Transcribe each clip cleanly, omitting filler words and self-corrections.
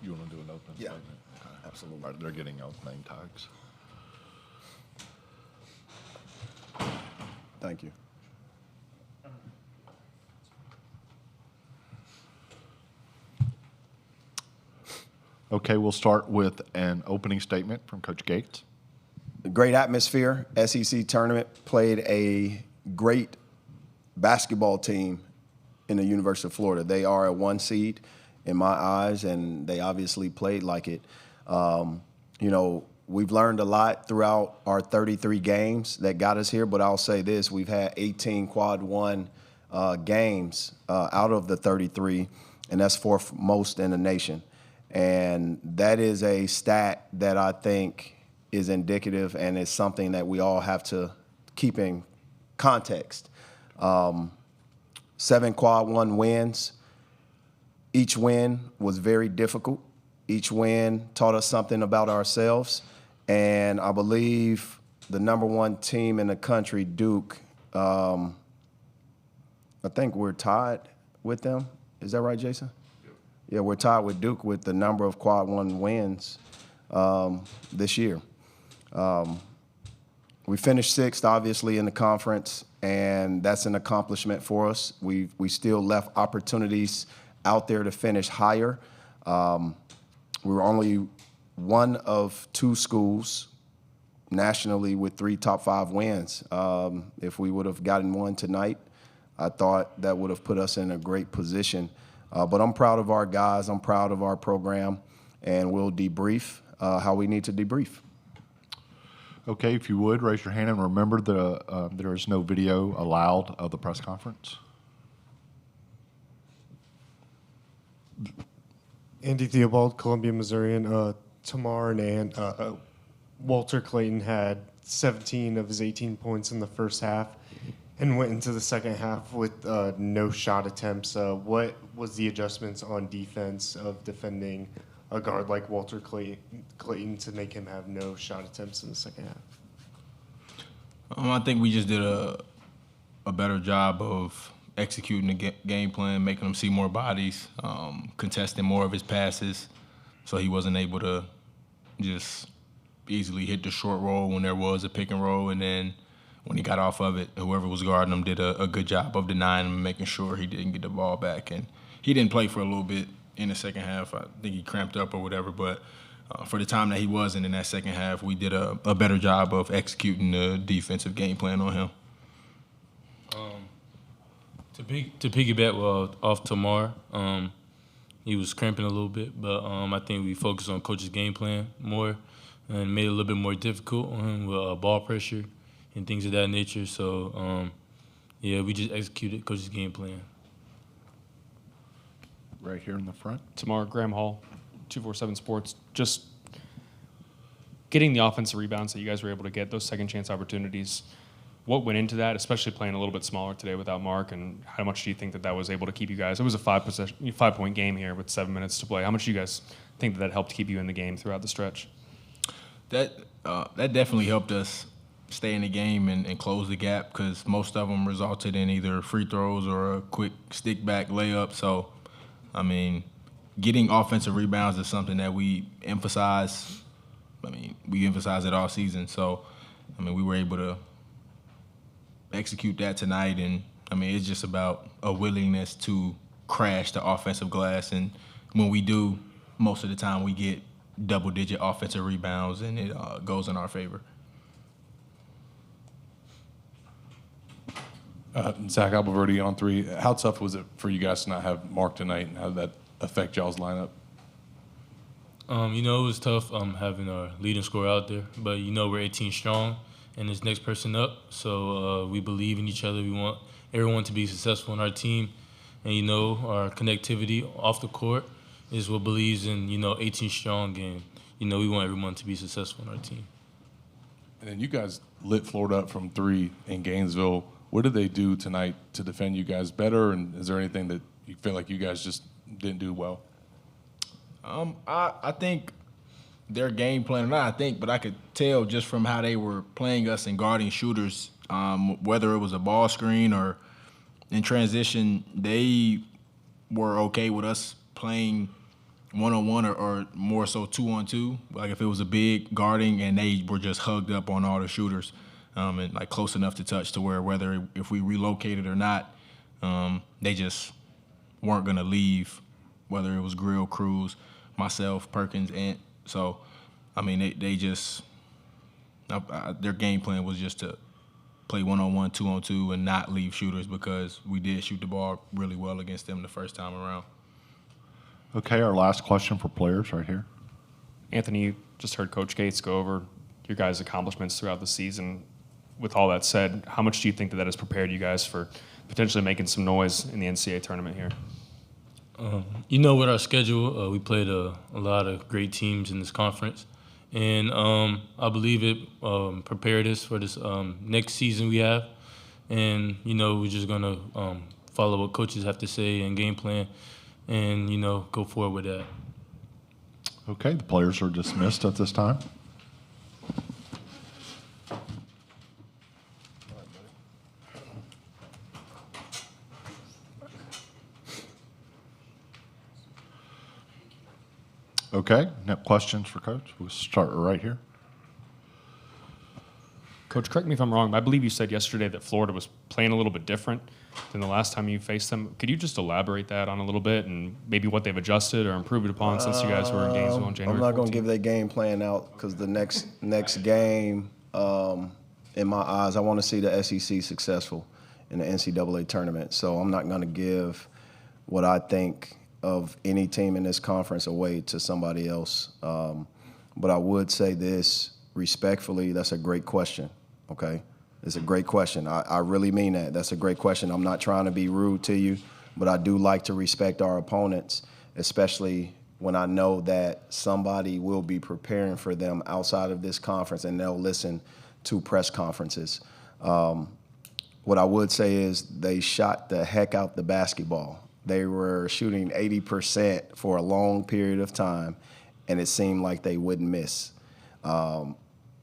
You want to do an opening statement? Okay. Absolutely. All right, they're getting out name tags. Thank you. Okay, we'll start with an opening statement from Coach Gates. Great atmosphere. SEC tournament, played a great basketball team in the University of Florida. They are a 1 seed in my eyes, and they obviously played like it. We've learned a lot throughout our 33 games that got us here, but I'll say this, we've had 18 quad one games out of the 33, and that's fourth most in the nation. And that is a stat that I think is indicative and is something that we all have to keep in context. 7 quad one wins. Each win was very difficult. Each win taught us something about ourselves. And I believe the number 1 team in the country, Duke, I think we're tied with them. Is that right, Jason? Yeah, we're tied with Duke with the number of quad one wins this year. We finished 6th, obviously, in the conference, and that's an accomplishment for us. We still left opportunities out there to finish higher. We were only one of 2 schools nationally with 3 top 5 wins. If we would have gotten one tonight, I thought that would have put us in a great position. But I'm proud of our guys. I'm proud of our program, and we'll debrief how we need to debrief. Okay, if you would, raise your hand, and remember that there is no video allowed of the press conference. Andy Theobald, Columbia, Missourian. Tamar and Walter Clayton had 17 of his 18 points in the first half and went into the second half with no shot attempts. What was the adjustments on defense of defending a guard like Walter Clayton to make him have no shot attempts in the second half? I think we just did a better job of executing the game plan, making him see more bodies, contesting more of his passes, so he wasn't able to just easily hit the short roll when there was a pick and roll, and then when he got off of it, whoever was guarding him did a good job of denying him and making sure he didn't get the ball back. And he didn't play for a little bit in the second half. I think he cramped up or whatever, but for the time that he wasn't in that second half, we did a better job of executing the defensive game plan on him. To piggyback off Tamar, he was cramping a little bit, but I think we focused on coach's game plan more and made it a little bit more difficult on him with ball pressure and things of that nature. So, we just executed coach's game plan. Right here in the front. Tamar, Graham Hall, 247 Sports. Just getting the offensive rebounds that you guys were able to get, those second chance opportunities, what went into that, especially playing a little bit smaller today without Mark, and how much do you think that was able to keep you guys? It was a 5-point game here with 7 minutes to play. How much do you guys think that helped keep you in the game throughout the stretch? That definitely helped us stay in the game and close the gap, because most of them resulted in either free throws or a quick stick-back layup. So, I mean, getting offensive rebounds is something that we emphasize. I mean, we emphasize it all season. So, I mean, we were able to execute that tonight. And, I mean, it's just about a willingness to crash the offensive glass. And when we do, most of the time we get double-digit offensive rebounds, and it goes in our favor. Zach Alberti on 3. How tough was it for you guys to not have Mark tonight, and how did that affect y'all's lineup? It was tough having our leading scorer out there, but we're 18 strong, and this next person up, so we believe in each other. We want everyone to be successful in our team, and our connectivity off the court is what believes in 18 strong, and we want everyone to be successful in our team. And then you guys lit Florida up from 3 in Gainesville. What did they do tonight to defend you guys better, and is there anything that you feel like you guys just didn't do well? I think their game plan, but I could tell just from how they were playing us and guarding shooters, whether it was a ball screen or in transition, they were okay with us playing one-on-one or more so two-on-two. Like if it was a big guarding and they were just hugged up on all the shooters and like close enough to touch to where whether if we relocated or not, they just weren't going to leave, whether it was Grill, Cruz, myself, Perkins, and so, I mean, they just their game plan was just to play one-on-one, two-on-two, and not leave shooters because we did shoot the ball really well against them the first time around. Okay, our last question for players right here. Anthony, you just heard Coach Gates go over your guys' accomplishments throughout the season. With all that said, how much do you think that has prepared you guys for potentially making some noise in the NCAA tournament here? With our schedule, we played a lot of great teams in this conference. And I believe it prepared us for this next season we have. And, we're just going to follow what coaches have to say and game plan and, go forward with that. Okay, the players are dismissed at this time. Okay, no questions for Coach? We'll start right here. Coach, correct me if I'm wrong, but I believe you said yesterday that Florida was playing a little bit different than the last time you faced them. Could you just elaborate that on a little bit and maybe what they've adjusted or improved upon since you guys were in Gainesville on January 14th? I'm not going to give that game plan out because the next game, in my eyes, I want to see the SEC successful in the NCAA tournament. So I'm not going to give what I think of any team in this conference away to somebody else. But I would say this respectfully, that's a great question, okay? It's a great question. I really mean that. That's a great question. I'm not trying to be rude to you, but I do like to respect our opponents, especially when I know that somebody will be preparing for them outside of this conference and they'll listen to press conferences. What I would say is they shot the heck out the basketball. They were shooting 80% for a long period of time, and it seemed like they wouldn't miss.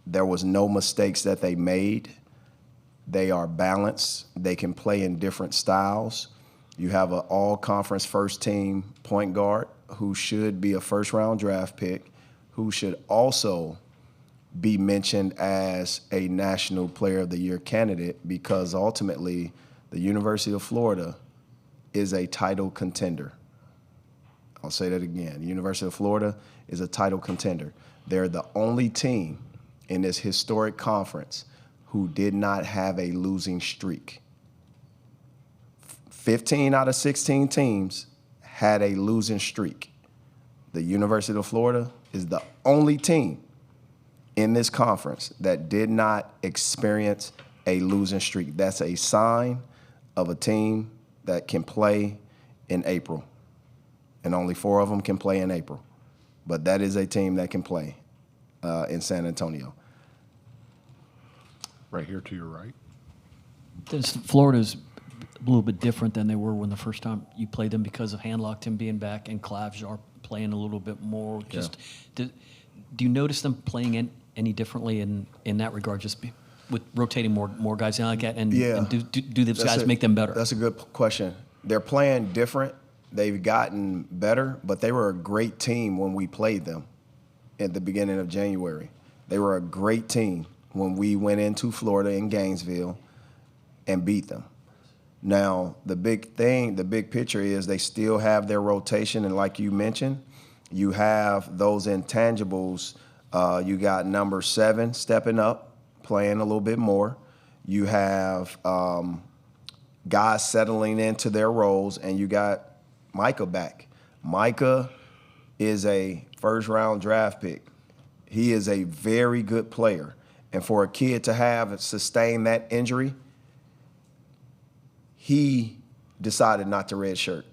There was no mistakes that they made. They are balanced. They can play in different styles. You have an all-conference first-team point guard who should be a first-round draft pick, who should also be mentioned as a National Player of the Year candidate because ultimately the University of Florida is a title contender. I'll say that again. The University of Florida is a title contender. They're the only team in this historic conference who did not have a losing streak. 15 out of 16 teams had a losing streak. The University of Florida is the only team in this conference that did not experience a losing streak. That's a sign of a team that can play in April. And only 4 of them can play in April. But that is a team that can play in San Antonio. Right here to your right. Florida's a little bit different than they were when the first time you played them because of Handlockton being back and Clivejar playing a little bit more. Just do you notice them playing any differently in that regard? Just with rotating more guys in like that, and do those guys make them better? That's a good question. They're playing different. They've gotten better, but they were a great team when we played them at the beginning of January. They were a great team when we went into Florida in Gainesville and beat them. Now, the big picture is they still have their rotation, and like you mentioned, you have those intangibles. You got number 7 stepping up, playing a little bit more. You have guys settling into their roles, and you got Micah back. Micah is a first-round draft pick. He is a very good player. And for a kid to have sustained that injury, he decided not to redshirt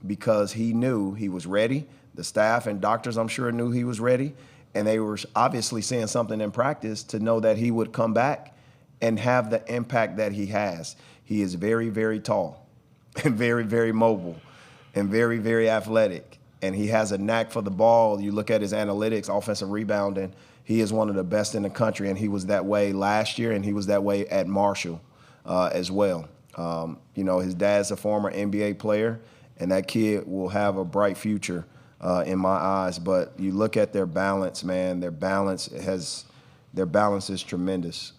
because he knew he was ready. The staff and doctors, I'm sure, knew he was ready. And they were obviously seeing something in practice to know that he would come back and have the impact that he has. He is very, very tall and very, very mobile and very, very athletic. And he has a knack for the ball. You look at his analytics, offensive rebounding, he is one of the best in the country, and he was that way last year, and he was that way at Marshall as well. His dad's a former NBA player, and that kid will have a bright future in my eyes. But you look at their balance, man. Their balance is tremendous.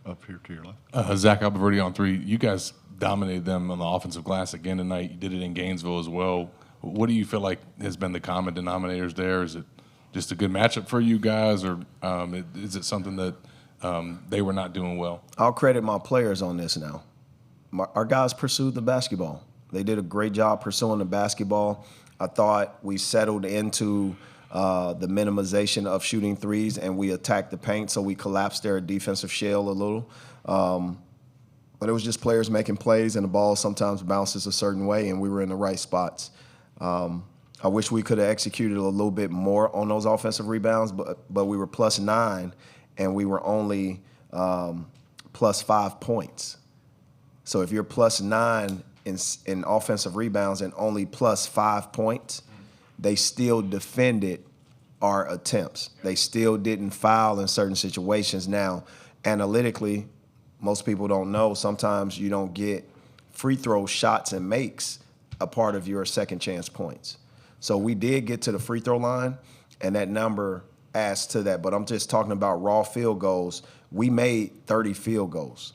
Up here to your left. Zach Alberti on three. You guys dominated them on the offensive glass again tonight. You did it in Gainesville as well. What do you feel like has been the common denominators there? Is it just a good matchup for you guys, or is it something that they were not doing well? I'll credit my players on this now. Our guys pursued the basketball. They did a great job pursuing the basketball. I thought we settled into the minimization of shooting threes, and we attacked the paint, so we collapsed their defensive shell a little. But it was just players making plays, and the ball sometimes bounces a certain way, and we were in the right spots. I wish we could have executed a little bit more on those offensive rebounds, but we were +9, and we were only +5 points. So if you're +9 in offensive rebounds and only +5 points, they still defended our attempts. They still didn't foul in certain situations. Now, analytically, most people don't know, sometimes you don't get free throw shots and makes a part of your second chance points. So we did get to the free throw line, and that number adds to that. But I'm just talking about raw field goals. We made 30 field goals.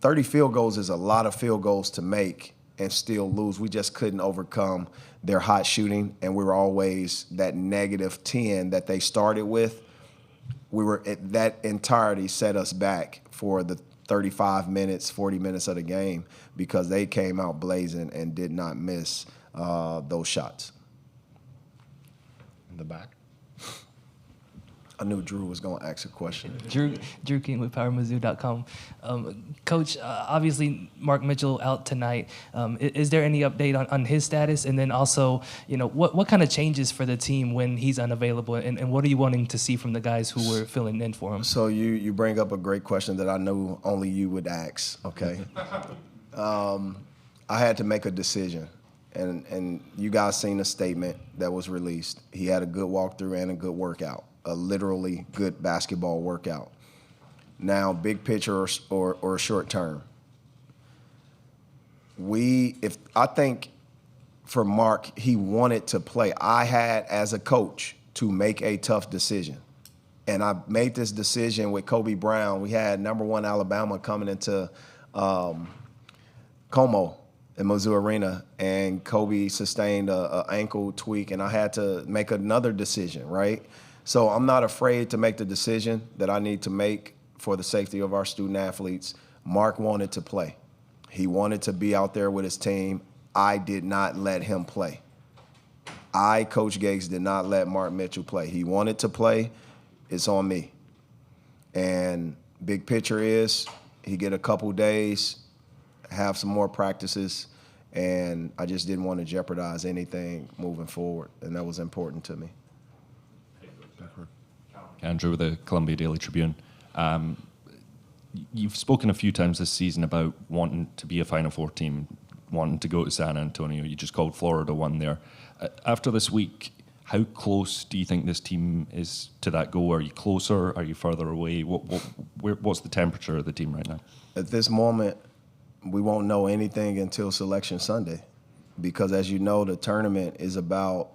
30 field goals is a lot of field goals to make and still lose. We just couldn't overcome their hot shooting, and we were always that -10 that they started with. We were at that entirety set us back for the 35 minutes, 40 minutes of the game because they came out blazing and did not miss those shots. In the back. I knew Drew was going to ask a question. Drew King with PowerMizzou.com. Coach, obviously Mark Mitchell out tonight. Is there any update on his status? And then also, what kind of changes for the team when he's unavailable? And what are you wanting to see from the guys who were filling in for him? So you bring up a great question that I knew only you would ask, okay? I had to make a decision. And you guys seen the statement that was released. He had a good walkthrough and a good workout. A literally good basketball workout. Now, big picture or short term. I think for Mark, he wanted to play. I had, as a coach, to make a tough decision. And I made this decision with Kobe Brown. We had #1 Alabama coming into Como in Mizzou Arena, and Kobe sustained a ankle tweak, and I had to make another decision, right? So I'm not afraid to make the decision that I need to make for the safety of our student athletes. Mark wanted to play. He wanted to be out there with his team. I did not let him play. Coach Gates, did not let Mark Mitchell play. He wanted to play. It's on me. And big picture is he get a couple days, have some more practices, and I just didn't want to jeopardize anything moving forward, and that was important to me. Andrew with the Columbia Daily Tribune. You've spoken a few times this season about wanting to be a Final Four team, wanting to go to San Antonio. You just called Florida one there. After this week, how close do you think this team is to that goal? Are you closer? Are you further away? What's the temperature of the team right now? At this moment, we won't know anything until Selection Sunday because, as you know, the tournament is about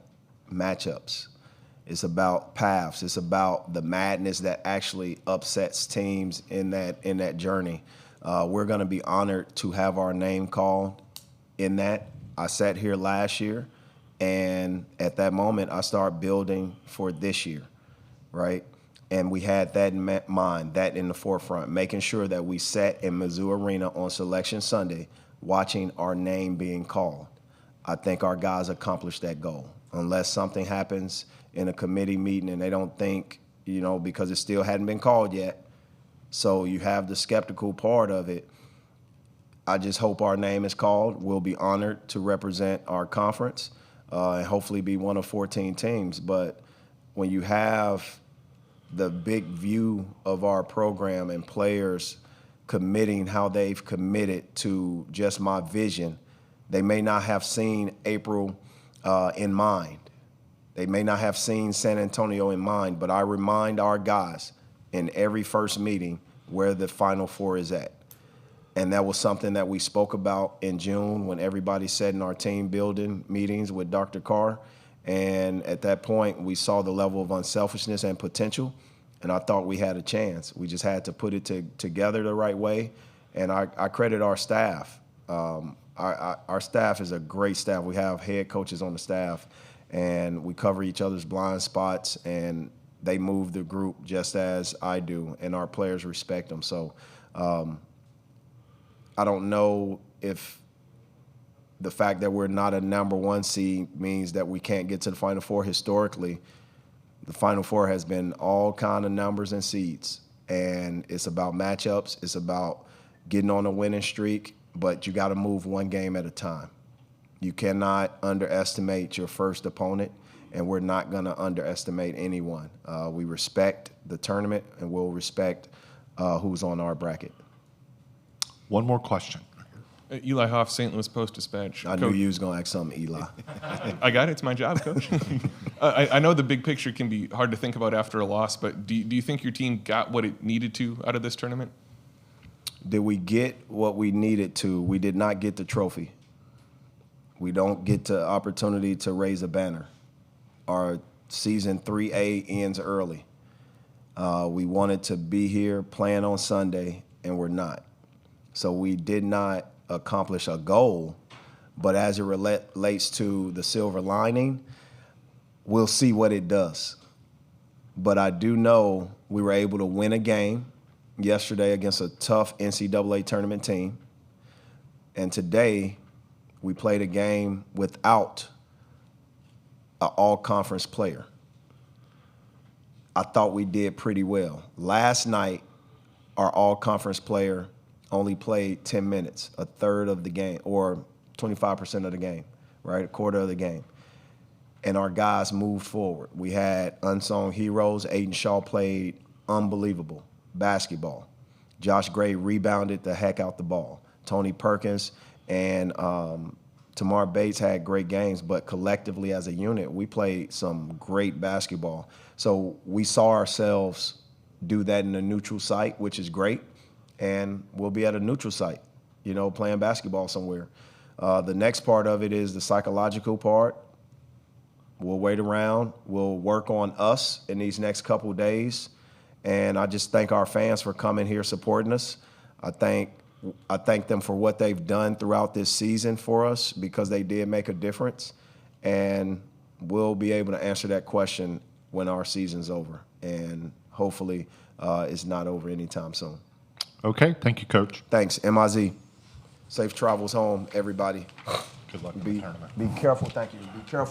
matchups. It's about paths. It's about the madness that actually upsets teams in that journey. We're going to be honored to have our name called in that. I sat here last year, and at that moment, I started building for this year, right? And we had that in mind, that in the forefront, making sure that we sat in Mizzou Arena on Selection Sunday, watching our name being called. I think our guys accomplished that goal. Unless something happens in a committee meeting and they don't think, because it still hadn't been called yet. So you have the skeptical part of it. I just hope our name is called. We'll be honored to represent our conference and hopefully be one of 14 teams. But when you have the big view of our program and players committing how they've committed to just my vision, they may not have seen April in mind. They may not have seen San Antonio in mind, but I remind our guys in every first meeting, where the Final Four is at. And that was something that we spoke about in June when everybody sat in our team building meetings with Dr. Carr. And at that point, we saw the level of unselfishness and potential, and I thought we had a chance. We just had to put it together the right way, and I credit our staff. Our staff is a great staff. We have head coaches on the staff, and we cover each other's blind spots, and they move the group just as I do, and our players respect them. So I don't know if the fact that we're not a number one seed means that we can't get to the Final Four. Historically, the Final Four has been all kind of numbers and seeds, and it's about matchups. It's about getting on a winning streak, but you got to move one game at a time. You cannot underestimate your first opponent, and we're not going to underestimate anyone. We respect the tournament, and we'll respect who's on our bracket. One more question. Eli Hoff, St. Louis Post-Dispatch. I knew you was going to ask something, Eli. I got it. It's my job, Coach. I know the big picture can be hard to think about after a loss, but do you think your team got what it needed to out of this tournament? Did we get what we needed to? We did not get the trophy. We don't get the opportunity to raise a banner. Our season 3A ends early. We wanted to be here playing on Sunday, and we're not. So we did not accomplish a goal, but as it relates to the silver lining, we'll see what it does. But I do know we were able to win a game yesterday against a tough NCAA tournament team, and today we played a game without an all-conference player. I thought we did pretty well. Last night, our all-conference player only played 10 minutes, a third of the game, or 25% of the game, right? A quarter of the game. And our guys moved forward. We had unsung heroes. Aiden Shaw played unbelievable basketball. Josh Gray rebounded the heck out the ball. Tony Perkins and Tamar Bates had great games, but collectively as a unit, we played some great basketball. So we saw ourselves do that in a neutral site, which is great. And we'll be at a neutral site, playing basketball somewhere. The next part of it is the psychological part. We'll wait around. We'll work on us in these next couple of days. And I just thank our fans for coming here supporting us. I thank them for what they've done throughout this season for us because they did make a difference. And we'll be able to answer that question when our season's over. And hopefully it's not over anytime soon. Okay, thank you, Coach. Thanks, MIZ. Safe travels home, everybody. Good luck in the tournament. Be careful. Thank you. Be careful.